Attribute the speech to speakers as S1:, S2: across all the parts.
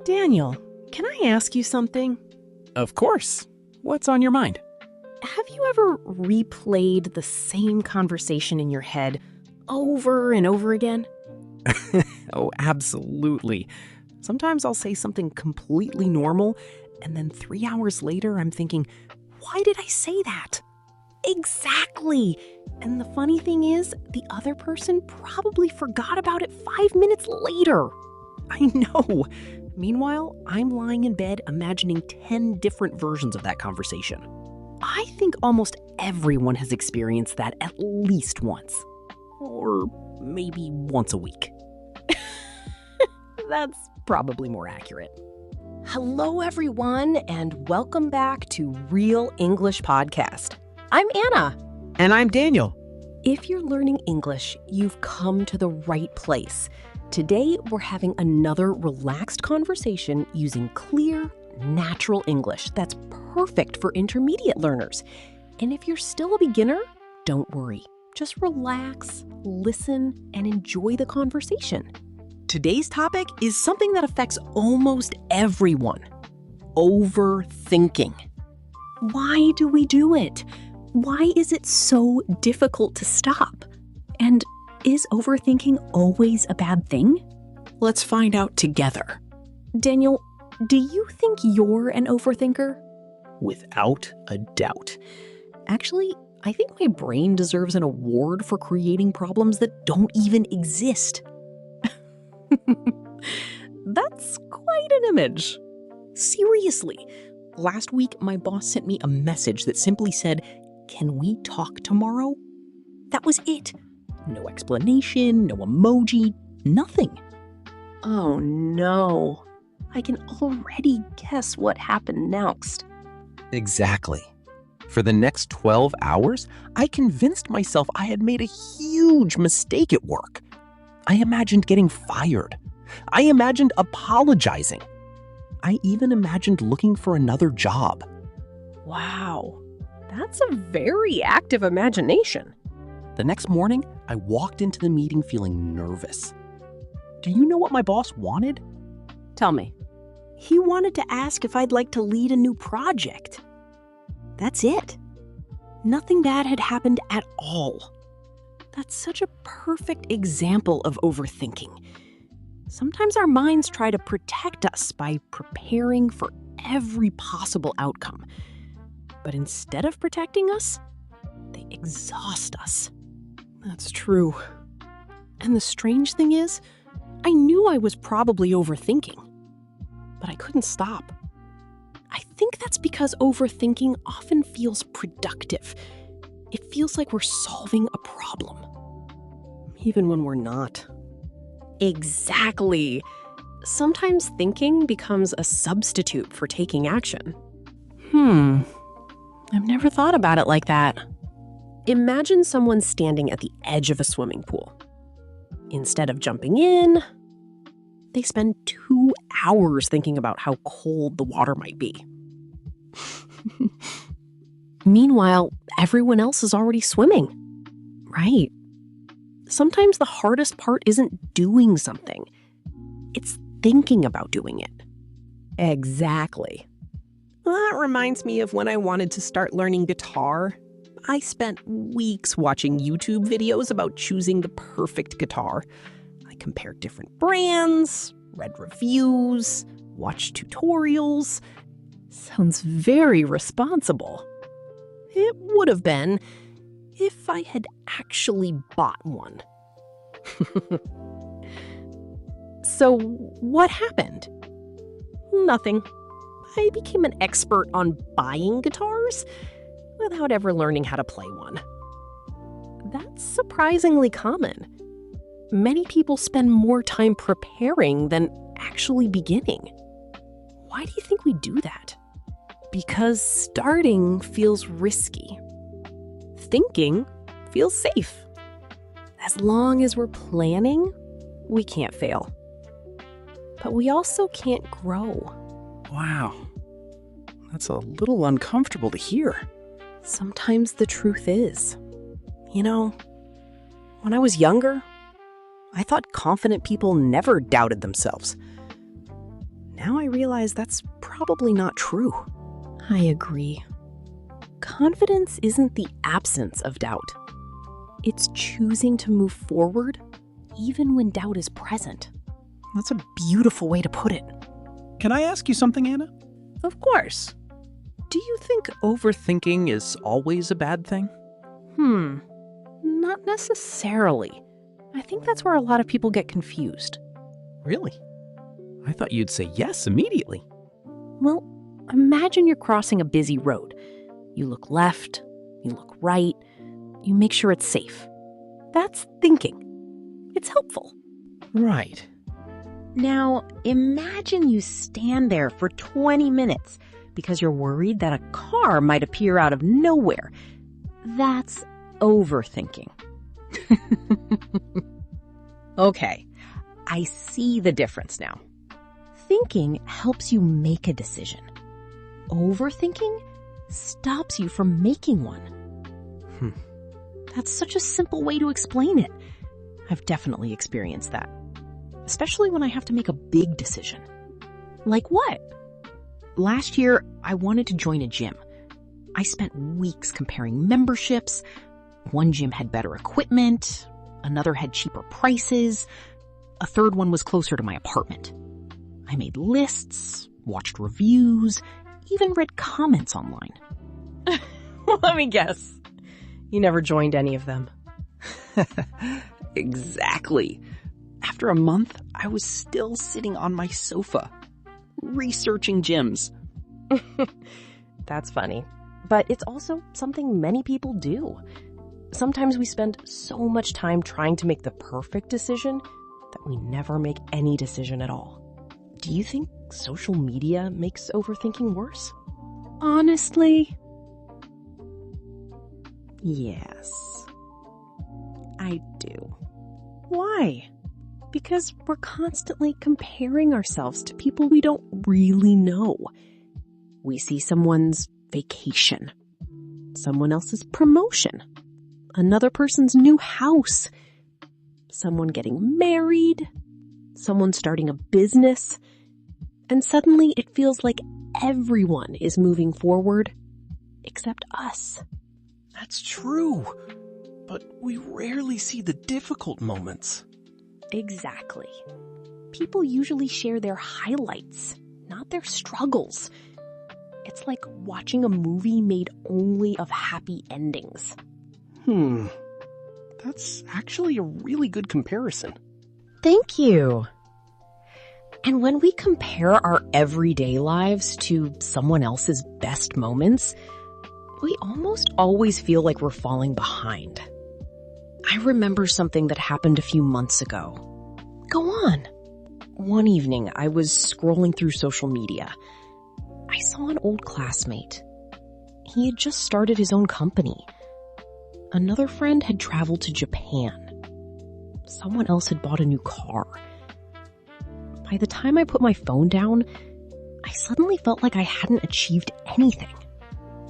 S1: Daniel, can I ask you something?
S2: Of course. What's on your mind?
S1: Have you ever replayed the same conversation in your head over and over again?
S2: Oh, absolutely. Sometimes I'll say something completely normal, and then 3 hours later I'm thinking, why did I say that?
S1: Exactly. And the funny thing is, the other person probably forgot about it 5 minutes later.
S2: I know. Meanwhile, I'm lying in bed imagining 10 different versions of that conversation.
S1: I think almost everyone has experienced that at least once.
S2: Or maybe once a week.
S1: That's probably more accurate. Hello, everyone, and welcome back to Real English Podcast. I'm Anna.
S2: And I'm Daniel.
S1: If you're learning English, you've come to the right place. Today, we're having another relaxed conversation using clear, natural English that's perfect for intermediate learners. And if you're still a beginner, don't worry. Just relax, listen, and enjoy the conversation.
S2: Today's topic is something that affects almost everyone. Overthinking.
S1: Why do we do it? Why is it so difficult to stop? And is overthinking always a bad thing?
S2: Let's find out together.
S1: Daniel, do you think you're an overthinker?
S2: Without a doubt.
S1: Actually, I think my brain deserves an award for creating problems that don't even exist.
S2: That's quite an image. Seriously, last week my boss sent me a message that simply said, "Can we talk tomorrow?" That was it. No explanation, no emoji, nothing.
S1: Oh no, I can already guess what happened next.
S2: Exactly. For the next 12 hours, I convinced myself I had made a huge mistake at work. I imagined getting fired. I imagined apologizing. I even imagined looking for another job.
S1: Wow, that's a very active imagination.
S2: The next morning, I walked into the meeting feeling nervous. Do you know what my boss wanted?
S1: Tell me.
S2: He wanted to ask if I'd like to lead a new project. That's it. Nothing bad had happened at all. That's such a perfect example of overthinking. Sometimes our minds try to protect us by preparing for every possible outcome. But instead of protecting us, they exhaust us.
S1: That's true.
S2: And the strange thing is, I knew I was probably overthinking, but I couldn't stop. I think that's because overthinking often feels productive. It feels like we're solving a problem, even when we're not.
S1: Exactly. Sometimes thinking becomes a substitute for taking action.
S2: I've never thought about it like that.
S1: Imagine someone standing at the edge of a swimming pool. Instead of jumping in, they spend 2 hours thinking about how cold the water might be. Meanwhile, everyone else is already swimming.
S2: Right.
S1: Sometimes the hardest part isn't doing something. It's thinking about doing it.
S2: Exactly. That reminds me of when I wanted to start learning guitar. I spent weeks watching YouTube videos about choosing the perfect guitar. I compared different brands, read reviews, watched tutorials.
S1: Sounds very responsible.
S2: It would have been if I had actually bought one.
S1: So what happened?
S2: Nothing. I became an expert on buying guitars without ever learning how to play one.
S1: That's surprisingly common. Many people spend more time preparing than actually beginning. Why do you think we do that?
S2: Because starting feels risky. Thinking feels safe.
S1: As long as we're planning, we can't fail. But we also can't grow.
S2: Wow. That's a little uncomfortable to hear.
S1: Sometimes the truth is.
S2: You know, when I was younger, I thought confident people never doubted themselves. now I realize that's probably not true.
S1: I agree. Confidence isn't the absence of doubt. It's choosing to move forward even when doubt is present.
S2: That's a beautiful way to put it.
S3: Can I ask you something, Anna?
S2: Of course.
S3: Do you think overthinking is always a bad thing?
S2: Not necessarily. I think that's where a lot of people get confused.
S3: Really? I thought you'd say yes immediately.
S1: Well, imagine you're crossing a busy road. You look left, you look right, you make sure it's safe. That's thinking. It's helpful.
S3: Right.
S1: Now, imagine you stand there for 20 minutes because you're worried that a car might appear out of nowhere. That's overthinking. Okay, I see the difference now. Thinking helps you make a decision. Overthinking stops you from making one. That's such a simple way to explain it. I've definitely experienced that, especially when I have to make a big decision. Like what? Last year, I wanted to join a gym. I spent weeks comparing memberships. One gym had better equipment, another had cheaper prices, a third one was closer to my apartment. I made lists, watched reviews, even read comments online. Let me guess. You never joined any of them.
S3: Exactly. After a month, I was still sitting on my sofa, researching gyms.
S1: That's funny. But it's also something many people do. Sometimes we spend so much time trying to make the perfect decision that we never make any decision at all. Do you think social media makes overthinking worse?
S2: Honestly,
S1: Yes, I do.
S2: why?
S1: Because we're constantly comparing ourselves to people we don't really know. We see someone's vacation, someone else's promotion, another person's new house, someone getting married, someone starting a business, and suddenly it feels like everyone is moving forward except us.
S3: That's true. But we rarely see the difficult moments.
S1: Exactly. People usually share their highlights, not their struggles. It's like watching a movie made only of happy endings.
S3: That's actually a really good comparison.
S1: Thank you. And when we compare our everyday lives to someone else's best moments, we almost always feel like we're falling behind. I remember something that happened a few months ago. Go on. One evening, I was scrolling through social media. I saw an old classmate. He had just started his own company. Another friend had traveled to Japan. Someone else had bought a new car. By the time I put my phone down, I suddenly felt like I hadn't achieved anything,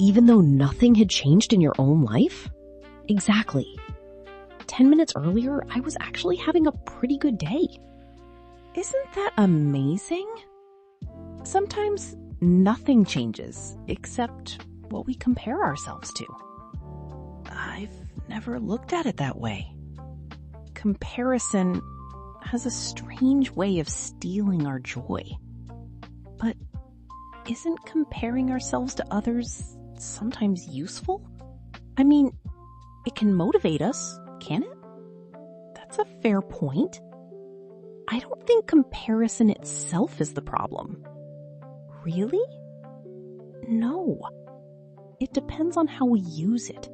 S1: even though nothing had changed in your own life. Exactly. 10 minutes earlier, I was actually having a pretty good day. Isn't that amazing? Sometimes nothing changes except what we compare ourselves to.
S2: I've never looked at it that way.
S1: Comparison has a strange way of stealing our joy. But isn't comparing ourselves to others sometimes useful? I mean, it can motivate us, can it? That's a fair point. I don't think comparison itself is the problem. Really? No. It depends on how we use it.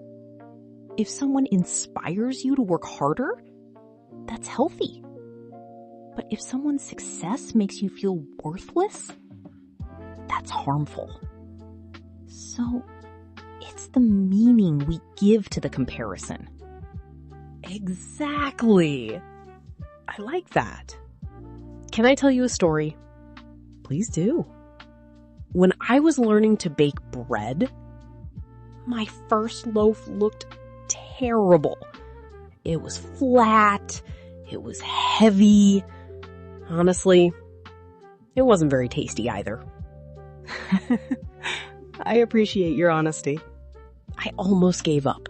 S1: If someone inspires you to work harder, that's healthy. But if someone's success makes you feel worthless, that's harmful. So, it's the meaning we give to the comparison. Exactly. I like that. Can I tell you a story? Please do. When I was learning to bake bread, my first loaf looked terrible. It was flat. It was heavy. Honestly, It wasn't very tasty either.
S2: I appreciate your honesty.
S1: I almost gave up.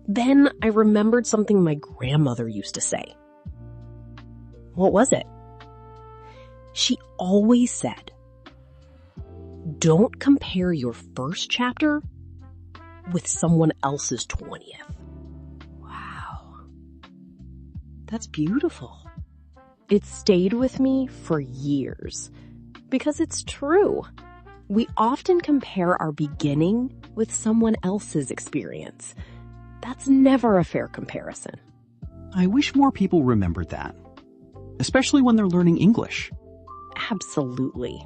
S1: Then I remembered something my grandmother used to say. What was it? She always said, "Don't compare your first chapter with someone else's 20th.
S2: Wow. That's beautiful.
S1: It stayed with me for years because it's true. We often compare our beginning with someone else's experience. That's never a fair comparison.
S3: I wish more people remembered that, especially when they're learning English.
S1: Absolutely.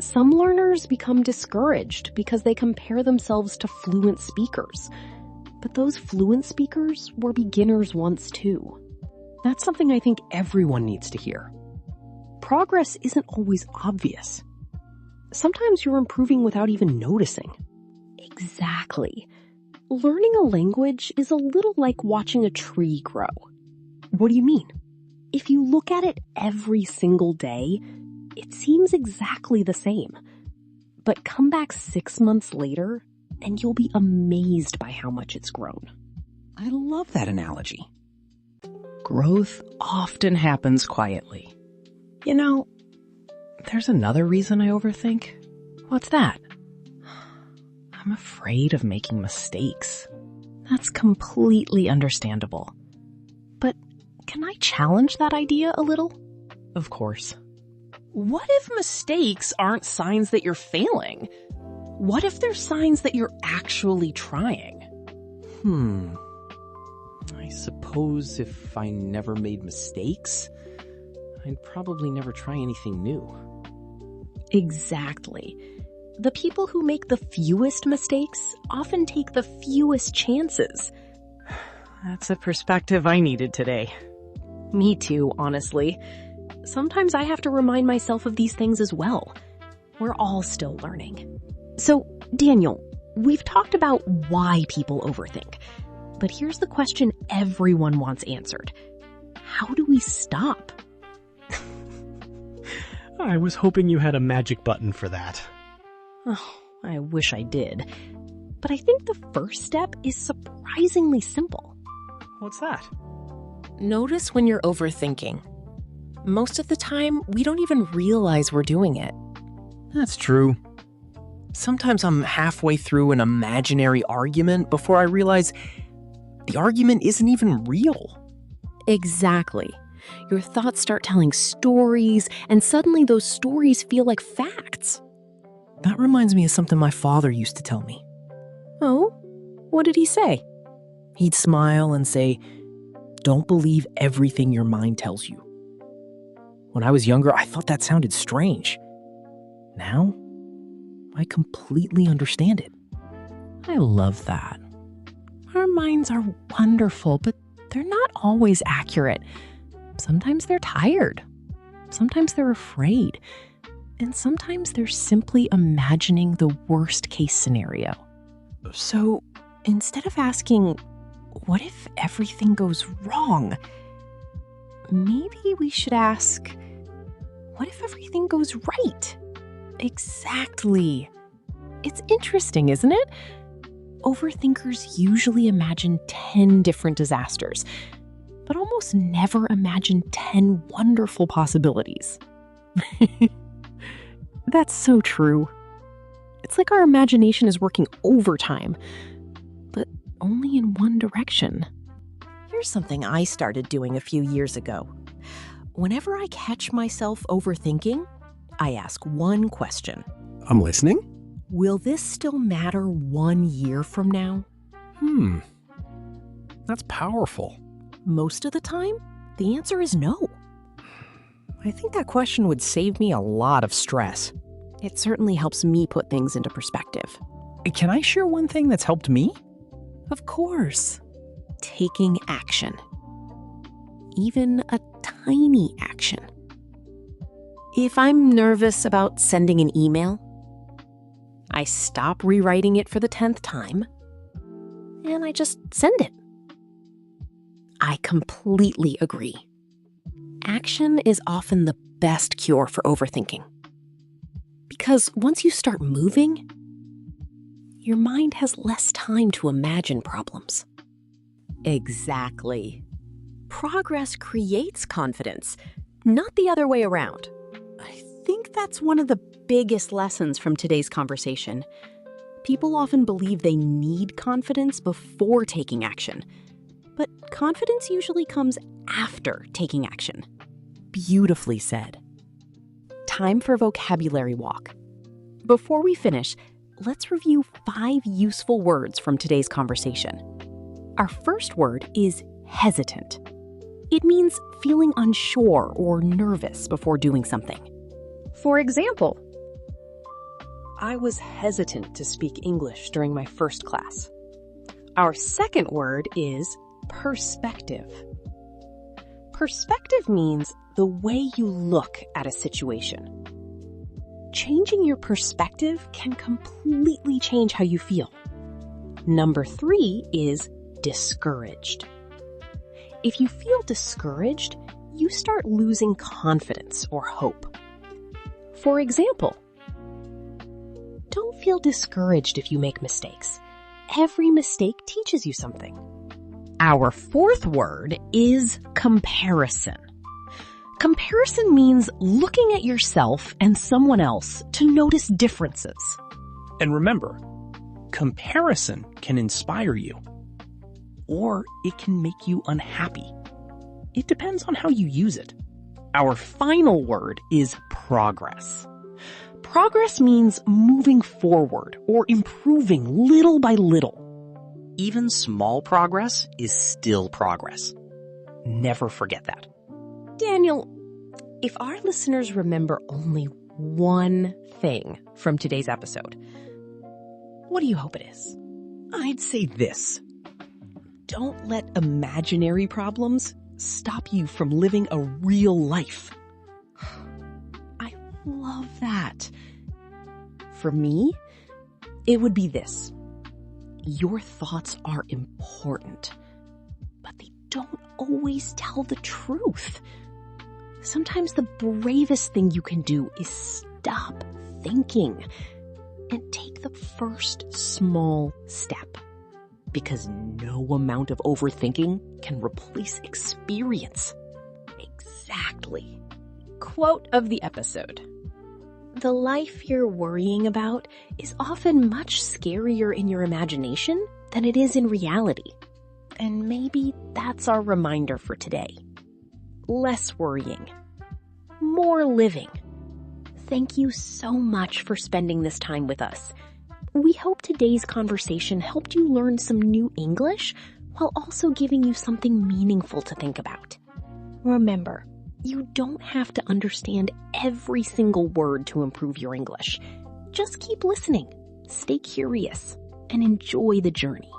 S1: Some learners become discouraged because they compare themselves to fluent speakers. But those fluent speakers were beginners once too. That's something I think everyone needs to hear. Progress isn't always obvious. Sometimes you're improving without even noticing. Exactly. Learning a language is a little like watching a tree grow. What do you mean? If you look at it every single day, it seems exactly the same. But come back 6 months later, and you'll be amazed by how much it's grown.
S3: I love that analogy. Growth often happens quietly. You know, there's another reason I overthink.
S1: What's that?
S3: I'm afraid of making mistakes.
S1: That's completely understandable. But can I challenge that idea a little?
S3: Of course. What if mistakes aren't signs that you're failing? What if they're signs that you're actually trying? I suppose if I never made mistakes, I'd probably never try anything new.
S1: Exactly. The people who make the fewest mistakes often take the fewest chances.
S3: That's a perspective I needed today.
S1: Me too, honestly. Sometimes I have to remind myself of these things as well. We're all still learning. So, Daniel, we've talked about why people overthink. But here's the question everyone wants answered. How do we stop?
S4: I was hoping you had a magic button for that.
S1: Oh, I wish I did. But I think the first step is surprisingly simple.
S4: What's that?
S5: Notice when you're overthinking. Most of the time, we don't even realize we're doing it.
S4: That's true. Sometimes I'm halfway through an imaginary argument before I realize the argument isn't even real.
S1: Exactly. Your thoughts start telling stories, and suddenly those stories feel like facts.
S4: That reminds me of something my father used to tell me.
S1: Oh? What did he say?
S4: He'd smile and say, "Don't believe everything your mind tells you." When I was younger, I thought that sounded strange. Now, I completely understand it.
S1: I love that. Our minds are wonderful, but they're not always accurate. Sometimes they're tired. Sometimes they're afraid. And sometimes they're simply imagining the worst case scenario. So instead of asking, what if everything goes wrong? Maybe we should ask, what if everything goes right? Exactly. It's interesting, isn't it? Overthinkers usually imagine 10 different disasters, but almost never imagine 10 wonderful possibilities. That's so true. It's like our imagination is working overtime, but only in one direction.
S5: Here's something I started doing a few years ago. Whenever I catch myself overthinking, I ask one question.
S4: I'm listening.
S5: Will this still matter 1 year from now?
S4: That's powerful.
S5: Most of the time, the answer is no.
S4: I think that question would save me a lot of stress.
S1: It certainly helps me put things into perspective.
S4: Can I share one thing that's helped me?
S1: Of course. Taking action. Even a tiny action. If I'm nervous about sending an email, I stop rewriting it for the 10th time, and I just send it. I completely agree. Action is often the best cure for overthinking. Because once you start moving, your mind has less time to imagine problems.
S2: Exactly. Progress creates confidence, not the other way around. I think that's one of the biggest lessons from today's conversation. People often believe they need confidence before taking action, but confidence usually comes after taking action.
S1: Beautifully said. Time for vocabulary walk. Before we finish, let's review 5 useful words from today's conversation. Our first word is hesitant. It means feeling unsure or nervous before doing something.
S3: For example, I was hesitant to speak English during my first class. Our second word is perspective. Perspective means the way you look at a situation. Changing your perspective can completely change how you feel. Number 3 is discouraged. If you feel discouraged, you start losing confidence or hope. For example, don't feel discouraged if you make mistakes. Every mistake teaches you something. Our fourth word is comparison. Comparison means looking at yourself and someone else to notice differences.
S4: And remember, comparison can inspire you, or it can make you unhappy. It depends on how you use it. Our final word is progress. Progress means moving forward or improving little by little. Even small progress is still progress. Never forget that.
S1: Daniel, if our listeners remember only one thing from today's episode, what do you hope it is?
S3: I'd say this. Don't let imaginary problems stop you from living a real life. I love that. For me, it would be this. Your thoughts are important, but they don't always tell the truth. Sometimes the bravest thing you can do is stop thinking and take the first small step. Because no amount of overthinking can replace experience. Exactly.
S1: Quote of the episode.
S2: The life you're worrying about is often much scarier in your imagination than it is in reality. And maybe that's our reminder for today. Less worrying. More living. Thank you so much for spending this time with us. We hope today's conversation helped you learn some new English while also giving you something meaningful to think about. Remember, you don't have to understand every single word to improve your English. Just keep listening, stay curious, and enjoy the journey.